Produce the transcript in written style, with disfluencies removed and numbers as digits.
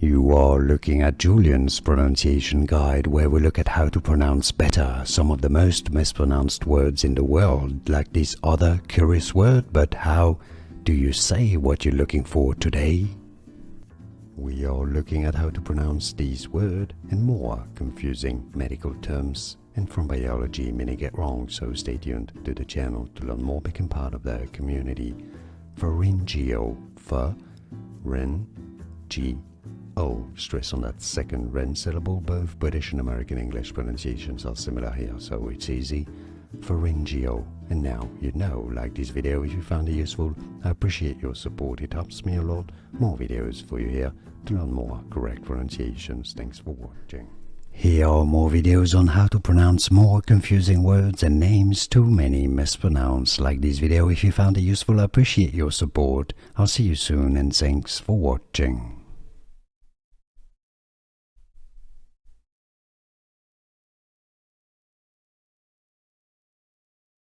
You are looking at Julian's pronunciation guide, where we look at how to pronounce better some of the most mispronounced words in the world, like this other curious word. But how do you say what you're looking for today? We are looking at how to pronounce this word and more confusing medical terms and from biology many get wrong, so stay tuned to the channel to learn more, become part of the community. Pharyngeal, G-O. Stress on that second ren syllable. Both British and American English pronunciations are similar here, so it's easy. Pharyngeal. And now you know. Like this video if you found it useful. I appreciate your support, it helps me a lot. More videos for you here to learn more correct pronunciations. Thanks for watching. Here are more videos on how to pronounce more confusing words and names too many mispronounced. Like this video if you found it useful. I appreciate your support. I'll see you soon and thanks for watching.